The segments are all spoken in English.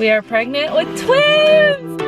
We are pregnant with twins!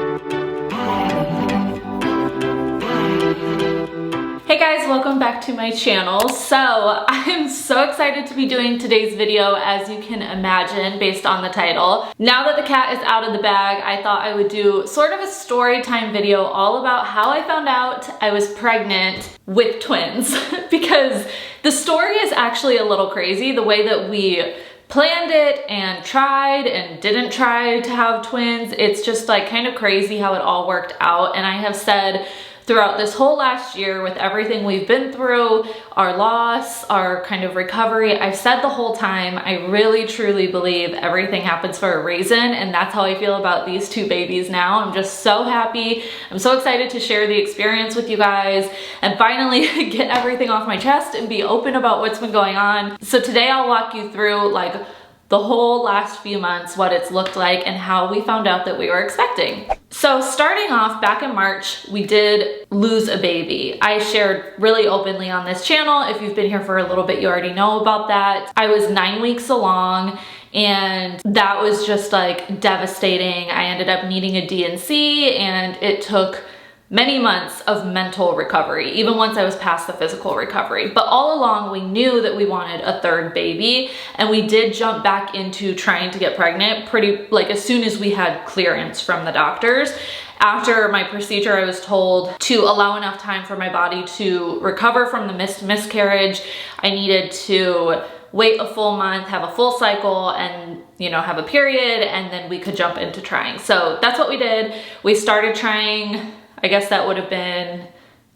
Hey guys, welcome back to my channel. So I'm so excited to be doing today's video, as you can imagine based on the title. Now that the cat is out of the bag, I thought I would do sort of a story time video all about how I found out I was pregnant with twins because the story is actually a little crazy, the way that we planned it and tried and didn't try to have twins. It's just like kind of crazy how it all worked out. And I have said throughout this whole last year, with everything we've been through, our loss, our kind of recovery, I've said the whole time, I really truly believe everything happens for a reason. And that's how I feel about these two babies now. I'm just so happy. I'm so excited to share the experience with you guys and finally get everything off my chest and be open about what's been going on. So today I'll walk you through like the whole last few months, what it's looked like and how we found out that we were expecting. So starting off back in March, we did lose a baby. I shared really openly on this channel. If you've been here for a little bit, you already know about that. I was 9 weeks along and that was just like devastating. I ended up needing a D&C and it took many months of mental recovery, even once I was past the physical recovery. But all along, we knew that we wanted a third baby, and we did jump back into trying to get pregnant pretty, like as soon as we had clearance from the doctors. After my procedure, I was told to allow enough time for my body to recover from the miscarriage. I needed to wait a full month, have a full cycle, and have a period, and then we could jump into trying. So that's what we did. We started trying, I guess that would have been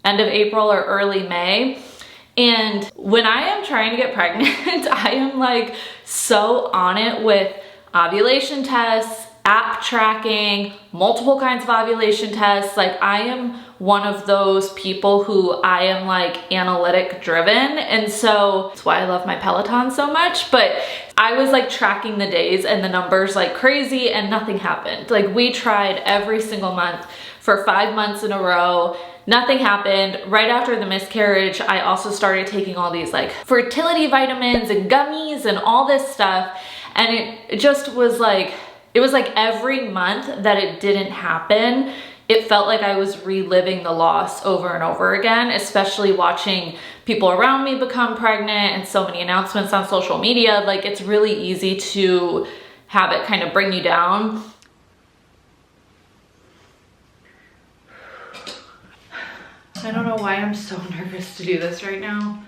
end of April or early May. And when I am trying to get pregnant, I am like so on it with ovulation tests, app tracking, multiple kinds of ovulation tests. Like I am one of those people who I am like analytic driven. And so that's why I love my Peloton so much. But I was like tracking the days and the numbers like crazy and nothing happened. Like we tried every single month for 5 months in a row. Nothing happened. Right after the miscarriage, I also started taking all these like fertility vitamins and gummies and all this stuff. And it just was like, it was like every month that it didn't happen, it felt like I was reliving the loss over and over again, especially watching people around me become pregnant and so many announcements on social media. Like it's really easy to have it kind of bring you down. I don't know why I'm so nervous to do this right now.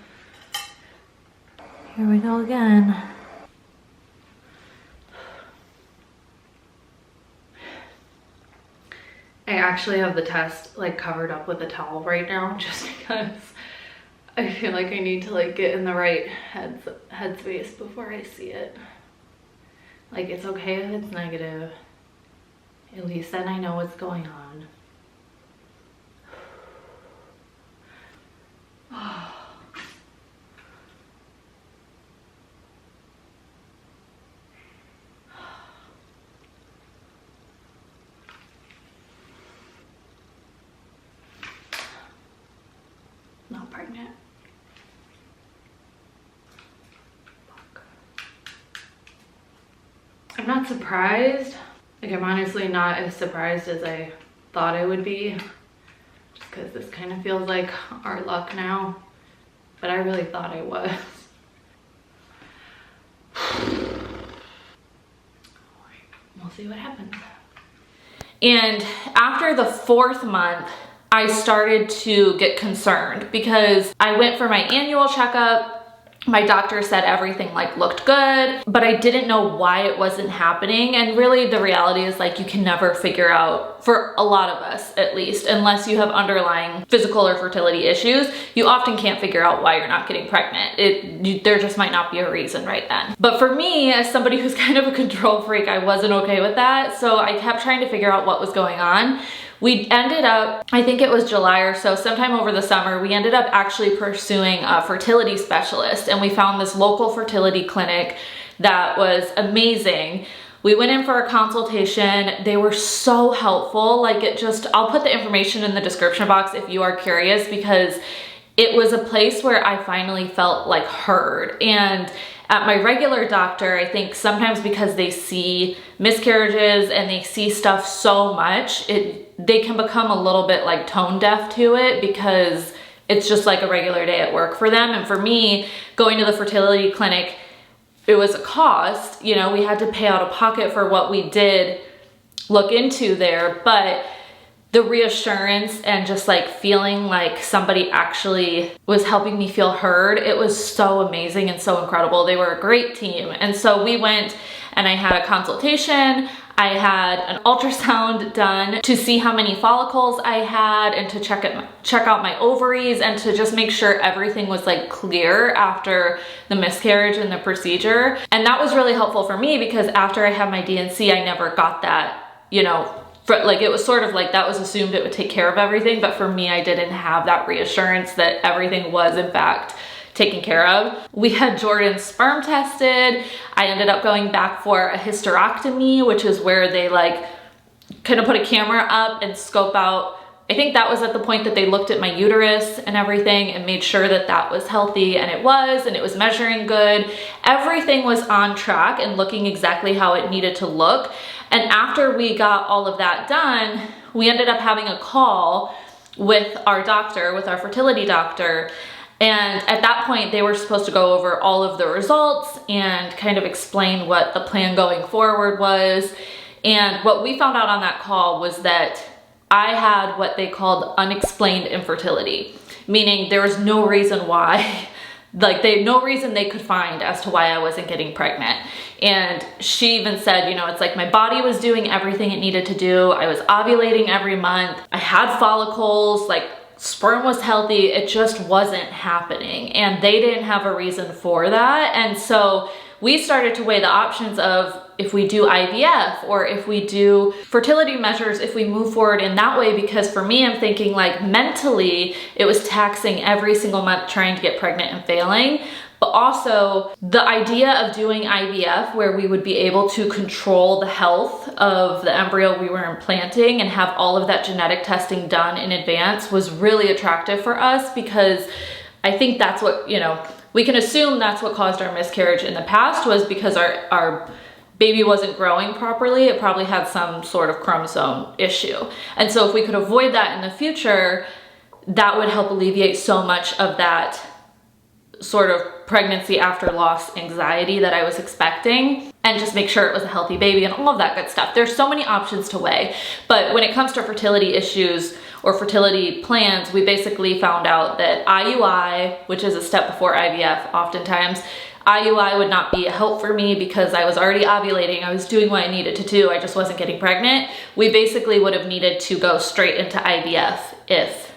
Here we go again. I actually have the test like covered up with a towel right now just because I feel like I need to like get in the right headspace before I see it. Like it's okay if it's negative. At least then I know what's going on. Not pregnant. Fuck. I'm not surprised. Like I'm honestly not as surprised as I thought I would be. Just because this kind of feels like our luck now. But I really thought I was. We'll see what happens. And after the 4th month, I started to get concerned because I went for my annual checkup. My doctor said everything like looked good, but I didn't know why it wasn't happening. And really the reality is like you can never figure out, for a lot of us at least, unless you have underlying physical or fertility issues, you often can't figure out why you're not getting pregnant. There just might not be a reason right then. But for me, as somebody who's kind of a control freak, I wasn't okay with that. So I kept trying to figure out what was going on. We ended up, I think it was July or so, sometime over the summer, we ended up actually pursuing a fertility specialist, and we found this local fertility clinic that was amazing. We went in for a consultation. They were so helpful. Like I'll put the information in the description box if you are curious, because it was a place where I finally felt like heard. And At my regular doctor, I think sometimes because they see miscarriages and they see stuff so much, they can become a little bit like tone deaf to it because it's just like a regular day at work for them. And for me, going to the fertility clinic, it was a cost. You know, we had to pay out of pocket for what we did look into there, but the reassurance and just like feeling like somebody actually was helping me feel heard, it was so amazing and so incredible. They were a great team. And so we went and I had a consultation. I had an ultrasound done to see how many follicles I had and to check out my ovaries and to just make sure everything was like clear after the miscarriage and the procedure. And that was really helpful for me because after I had my D&C, I never got that, you know, like it was sort of like that was assumed it would take care of everything, but for me, I didn't have that reassurance that everything was in fact taken care of. We had Jordan's sperm tested. I ended up going back for a hysteroscopy, which is where they like kind of put a camera up and scope out. I think that was at the point that they looked at my uterus and everything and made sure that that was healthy, and it was measuring good. Everything was on track and looking exactly how it needed to look. And after we got all of that done, we ended up having a call with our doctor, with our fertility doctor. And at that point, they were supposed to go over all of the results and kind of explain what the plan going forward was. And what we found out on that call was that I had what they called unexplained infertility, meaning there was no reason why, like no reason they could find as to why I wasn't getting pregnant. And she even said, you know, it's like my body was doing everything it needed to do. I was ovulating every month. I had follicles, like sperm was healthy. It just wasn't happening. And they didn't have a reason for that. And so we started to weigh the options of if we do IVF or if we do fertility measures, if we move forward in that way, because for me, I'm thinking like mentally, it was taxing every single month trying to get pregnant and failing. But also the idea of doing IVF where we would be able to control the health of the embryo we were implanting and have all of that genetic testing done in advance was really attractive for us, because I think that's what, you know, we can assume that's what caused our miscarriage in the past, was because our baby wasn't growing properly. It probably had some sort of chromosome issue. And so if we could avoid that in the future, that would help alleviate so much of that sort of pregnancy after loss anxiety that I was expecting, and just make sure it was a healthy baby and all of that good stuff. There's so many options to weigh. But when it comes to fertility issues or fertility plans, we basically found out that IUI, which is a step before IVF oftentimes, IUI would not be a help for me because I was already ovulating. I was doing what I needed to do. I just wasn't getting pregnant. We basically would have needed to go straight into IVF if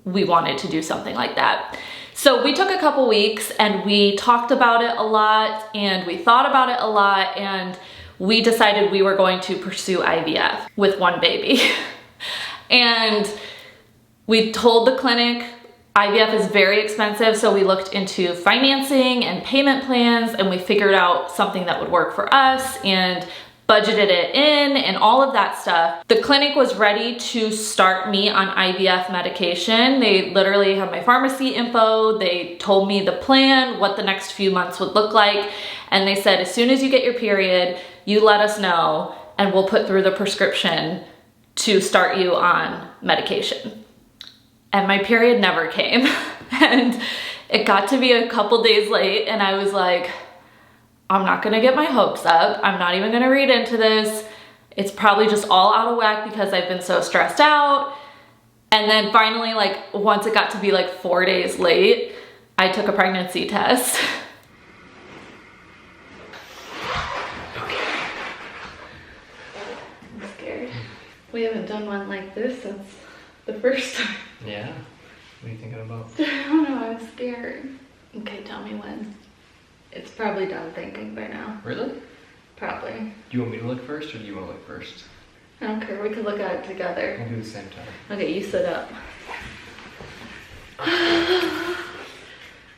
we wanted to do something like that. So we took a couple weeks and we talked about it a lot and we thought about it a lot, and we decided we were going to pursue IVF with one baby. And we told the clinic IVF is very expensive, so we looked into financing and payment plans, and we figured out something that would work for us and budgeted it in and all of that stuff. The clinic was ready to start me on IVF medication. They literally have my pharmacy info. They told me the plan, what the next few months would look like. And they said, as soon as you get your period, you let us know and we'll put through the prescription to start you on medication. And my period never came. And it got to be a couple days late and I was like, I'm not gonna get my hopes up. I'm not even gonna read into this. It's probably just all out of whack because I've been so stressed out. And then finally, like once it got to be like 4 days late, I took a pregnancy test. I'm scared. We haven't done one like this since the first time. Yeah? What are you thinking about? I don't know, I'm scared. Okay, tell me when. It's probably done thinking by now. Really? Probably. Do you want me to look first or do you want to look first? I don't care, we could look at it together. We'll do the same time. Okay, you sit up.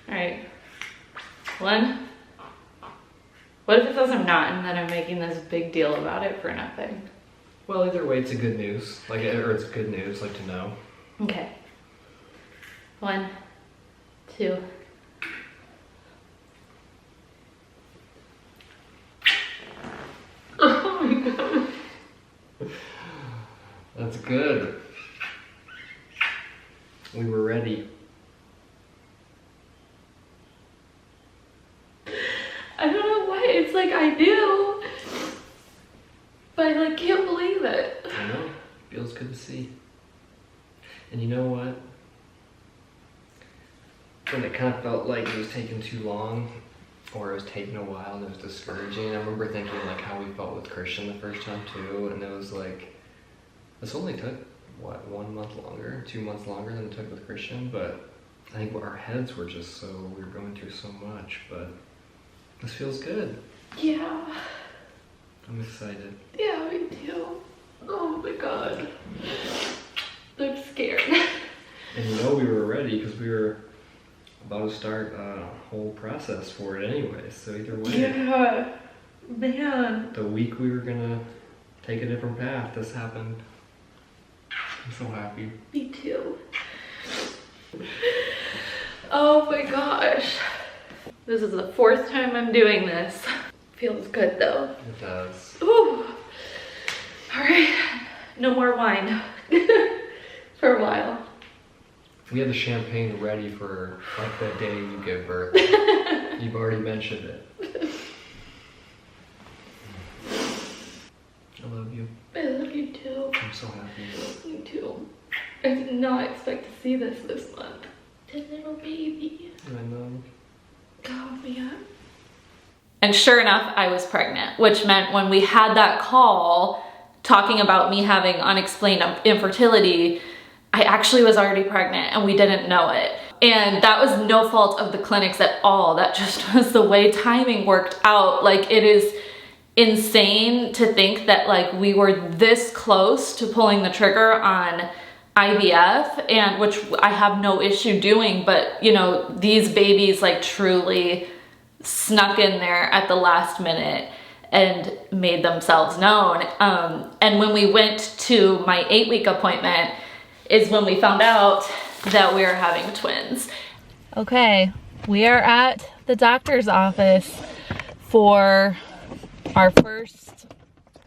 Alright. 1. What if it says I'm not and then I'm making this big deal about it for nothing? Well, either way, it's a good news. Or it's good news, like to know. Okay. 1, 2. That's good. We were ready. I don't know why, it's like I knew, but I like can't believe it. I know, feels good to see. And you know what? When it kind of felt like it was taking too long, or it was taking a while and it was discouraging, I remember thinking like how we felt with Christian the first time too, and it was like, this only took, what, 1 month longer, 2 months longer than it took with Christian, but I think our heads were just so, we were going through so much, but this feels good. Yeah. I'm excited. Yeah, me too. Oh my god. I'm scared. And you know we were ready because we were about to start a whole process for it anyway, so either way. Yeah, man. The week we were gonna take a different path, this happened. I'm so happy. Me too. Oh my gosh. This is the 4th time I'm doing this. Feels good though. It does. Ooh. All right, no more wine for a while. We have the champagne ready for like the day you give birth. You've already mentioned it. I love you. I love you too. I'm so happy. Me too. I did not expect to see this month. The little baby. I know. Oh man. And sure enough, I was pregnant, which meant when we had that call talking about me having unexplained infertility, I actually was already pregnant and we didn't know it. And that was no fault of the clinics at all. That just was the way timing worked out. Like, it is insane to think that like we were this close to pulling the trigger on IVF, and which I have no issue doing, but you know, these babies like truly snuck in there at the last minute and made themselves known. And when we went to my 8-week appointment is when we found out that we were having twins. Okay, we are at the doctor's office for our first,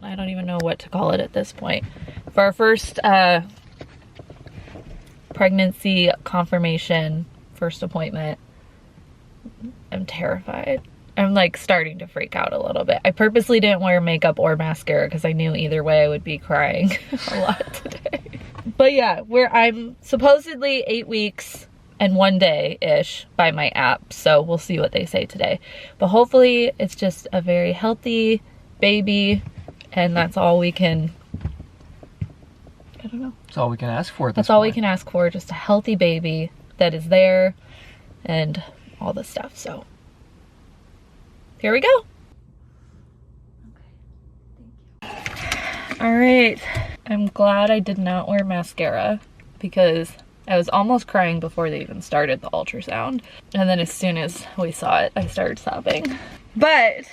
I don't even know what to call it at this point, for our first pregnancy confirmation, first appointment. I'm terrified. I'm like starting to freak out a little bit. I purposely didn't wear makeup or mascara because I knew either way I would be crying a lot today. But yeah, I'm supposedly 8 weeks and 1 day-ish by my app, so we'll see what they say today. But hopefully it's just a very healthy baby, and that's all we can, I don't know. That's all we can ask for at this That's all we can ask for, just a healthy baby that is there and all the stuff. So here we go. All right, I'm glad I did not wear mascara because I was almost crying before they even started the ultrasound. And then as soon as we saw it, I started sobbing. But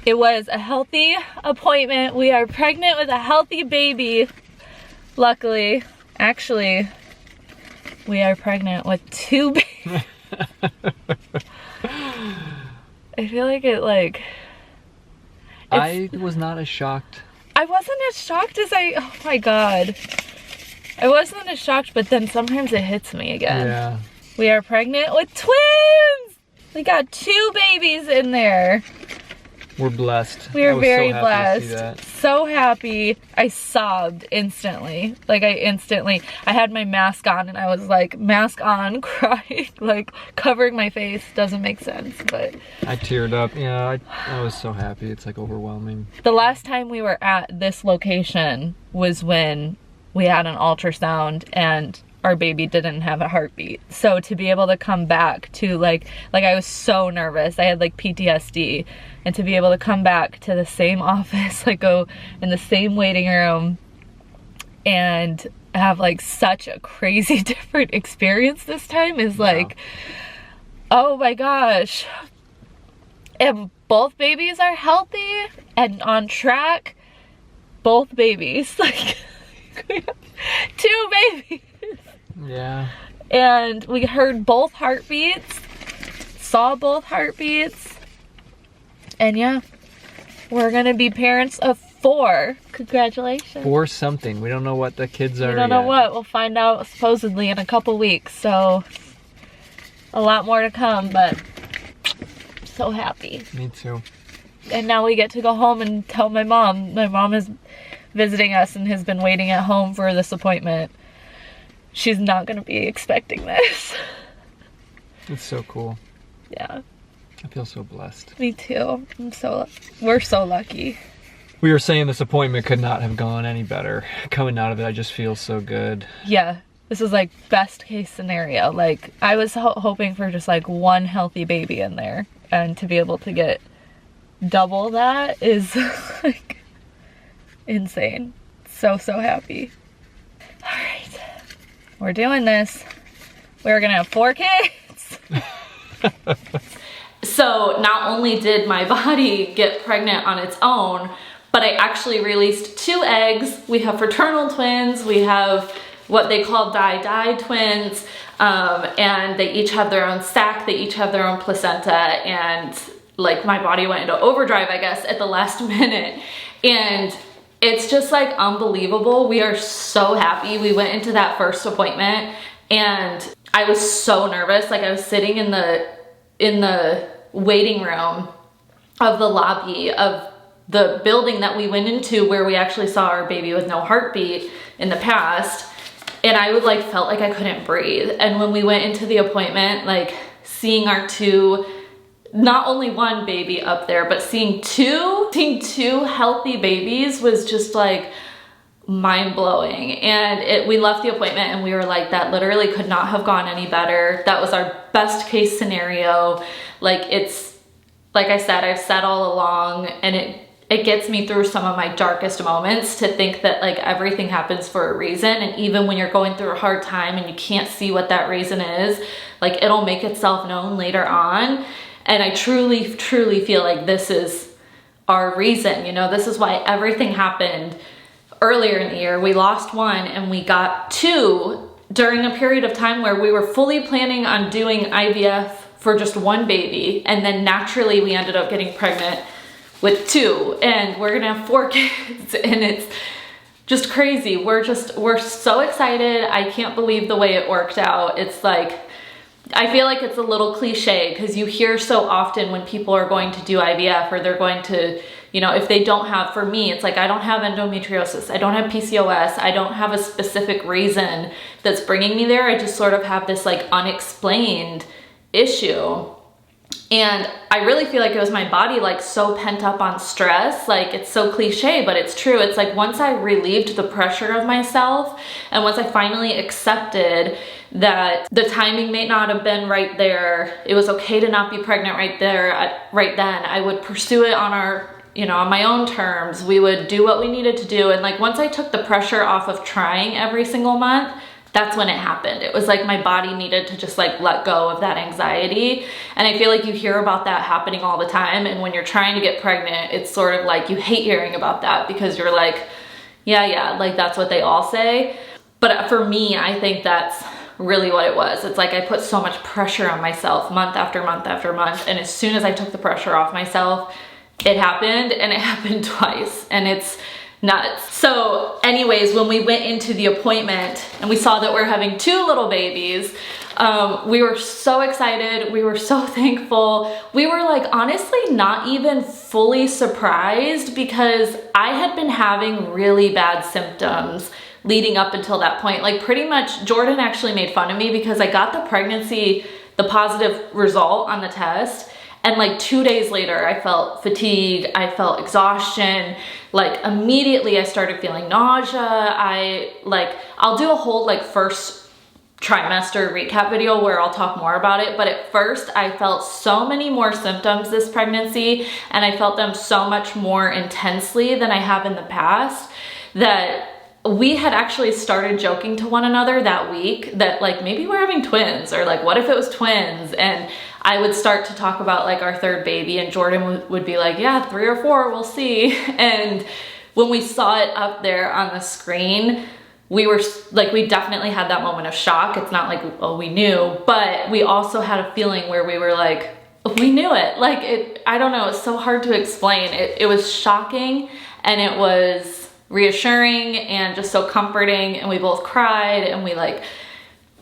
it was a healthy appointment. We are pregnant with a healthy baby, luckily. Actually, we are pregnant with 2 babies. I feel like I was not as shocked. I wasn't as shocked as oh my god. I wasn't as shocked, but then sometimes it hits me again. Yeah. We are pregnant with twins! We got 2 babies in there. We're blessed. We are very blessed. So happy. I sobbed instantly. Like I had my mask on and I was like, mask on, crying, like covering my face. Doesn't make sense, but. I teared up. Yeah, I was so happy. It's like overwhelming. The last time we were at this location was when we had an ultrasound and our baby didn't have a heartbeat. So to be able to come back to like I was so nervous. I had like PTSD, and to be able to come back to the same office, like go in the same waiting room and have like such a crazy different experience this time is like, oh my gosh. And both babies are healthy and on track. Both babies, like 2 babies. Yeah. And we heard both heartbeats, saw both heartbeats, and yeah, we're gonna be parents of 4. Congratulations. 4 something. We don't know what the kids are. We don't know what. We'll find out supposedly in a couple weeks. So a lot more to come, but I'm so happy. Me too. And now we get to go home and tell my mom. My mom is visiting us and has been waiting at home for this appointment. She's not going to be expecting this. It's so cool. Yeah. I feel so blessed. Me too. We're so lucky. We were saying this appointment could not have gone any better. Coming out of it, I just feel so good. Yeah. This is like best case scenario. Like I was hoping for just like one healthy baby in there, and to be able to get double that is like insane. So happy. All right. We're doing this. We're gonna have 4 kids. So not only did my body get pregnant on its own, but I actually released 2 eggs. We have fraternal twins. We have what they call di twins. And they each have their own sac. They each have their own placenta. And like my body went into overdrive, I guess, at the last minute. And it's just like unbelievable. We are so happy. We went into that first appointment and I was so nervous. Like I was sitting in the waiting room of the lobby of the building that we went into where we actually saw our baby with no heartbeat in the past. And I would like felt like I couldn't breathe. And when we went into the appointment, like seeing our 2, not only one baby up there, but seeing two healthy babies was just like mind blowing. And we left the appointment and we were like, that literally could not have gone any better. That was our best case scenario. Like it's, like I said, I've said all along, and it gets me through some of my darkest moments to think that like everything happens for a reason. And even when you're going through a hard time and you can't see what that reason is, like it'll make itself known later on. And I truly feel like this is our reason. You know, this is why everything happened earlier in the year. We lost 1 and we got 2 during a period of time where we were fully planning on doing IVF for just 1 baby. And then naturally we ended up getting pregnant with 2, and we're gonna have 4 kids, and it's just crazy. We're so excited. I can't believe the way it worked out. It's like, I feel like it's a little cliche because you hear so often when people are going to do IVF or they're going to, you know, if they don't have, for me, it's like, I don't have endometriosis, I don't have PCOS, I don't have a specific reason that's bringing me there. I just sort of have this like unexplained issue. And I really feel like it was my body like so pent up on stress. Like it's so cliche, but it's true. It's like once I relieved the pressure of myself and once I finally accepted that the timing may not have been right there, it was okay to not be pregnant right there, right then, I would pursue it on on my own terms. We would do what we needed to do. And like once I took the pressure off of trying every single month, that's when it happened. It was like my body needed to just like let go of that anxiety. And I feel like you hear about that happening all the time. And when you're trying to get pregnant, it's sort of like you hate hearing about that because you're like, yeah, like that's what they all say. But for me, I think that's really what it was. It's like I put so much pressure on myself month after month after month. And as soon as I took the pressure off myself, it happened, and it happened twice. And it's nuts. So anyways, when we went into the appointment and we saw that we're having 2 little babies, we were so excited. We were so thankful. We were like, honestly, not even fully surprised because I had been having really bad symptoms leading up until that point. Like pretty much Jordan actually made fun of me because I got the positive result on the test. And like 2 days later, I felt fatigue, I felt exhaustion, like immediately I started feeling nausea. I'll do a whole like first trimester recap video where I'll talk more about it. But at first I felt so many more symptoms this pregnancy, and I felt them so much more intensely than I have in the past, that we had actually started joking to one another that week that like maybe we're having twins, or like what if it was twins. And I would start to talk about like our 3rd baby, and Jordan would be like, yeah, 3 or 4, we'll see. And when we saw it up there on the screen, we were like, we definitely had that moment of shock. It's not like, oh, we knew, but we also had a feeling where we were like, we knew it. Like I don't know, it's so hard to explain. It was shocking and it was reassuring and just so comforting, and we both cried, and we like,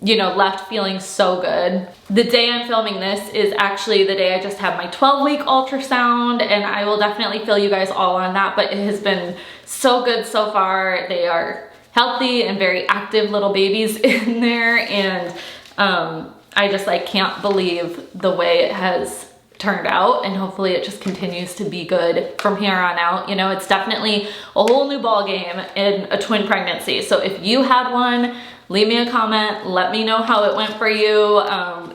you know, left feeling so good. The day I'm filming this is actually the day I just had my 12-week ultrasound, and I will definitely fill you guys all on that, but it has been so good so far. They are healthy and very active little babies in there, and I just like can't believe the way it has turned out, and hopefully it just continues to be good from here on out. You know, it's definitely a whole new ball game in a twin pregnancy. So if you had one, leave me a comment, let me know how it went for you.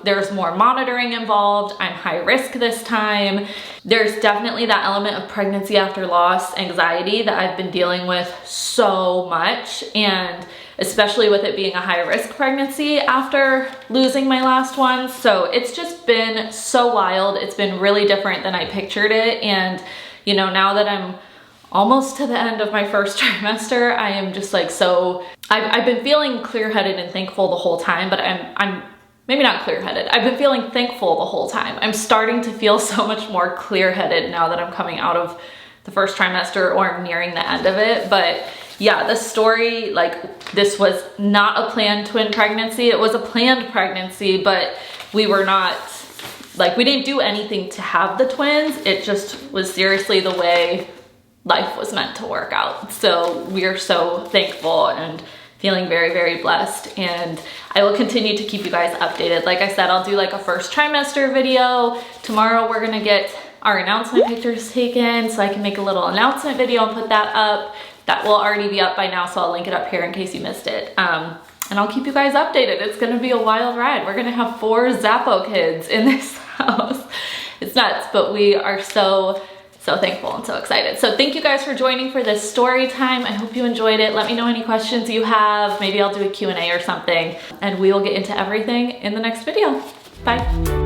There's more monitoring involved. I'm high risk this time. There's definitely that element of pregnancy after loss anxiety that I've been dealing with so much, and especially with it being a high risk pregnancy after losing my last one. So it's just been so wild. It's been really different than I pictured it. And, you know, now that I'm almost to the end of my first trimester, I am just like I've been feeling clear-headed and thankful the whole time, but I'm maybe not clear-headed. I've been feeling thankful the whole time. I'm starting to feel so much more clear-headed now that I'm coming out of the first trimester, or I'm nearing the end of it. But yeah, the story, like, this was not a planned twin pregnancy. It was a planned pregnancy, but we were not, like, we didn't do anything to have the twins. It just was seriously the way life was meant to work out. So we are so thankful and feeling very, very blessed, and I will continue to keep you guys updated. Like I said, I'll do like a first trimester video. Tomorrow we're gonna get our announcement pictures taken, so I can make a little announcement video and put that up. That will already be up by now, so I'll link it up here in case you missed it. And I'll keep you guys updated. It's gonna be a wild ride. We're gonna have 4 Zapo kids in this house. It's nuts, but we are so thankful and so excited. So thank you guys for joining for this story time. I hope you enjoyed it. Let me know any questions you have. Maybe I'll do a Q&A or something, and we will get into everything in the next video. Bye.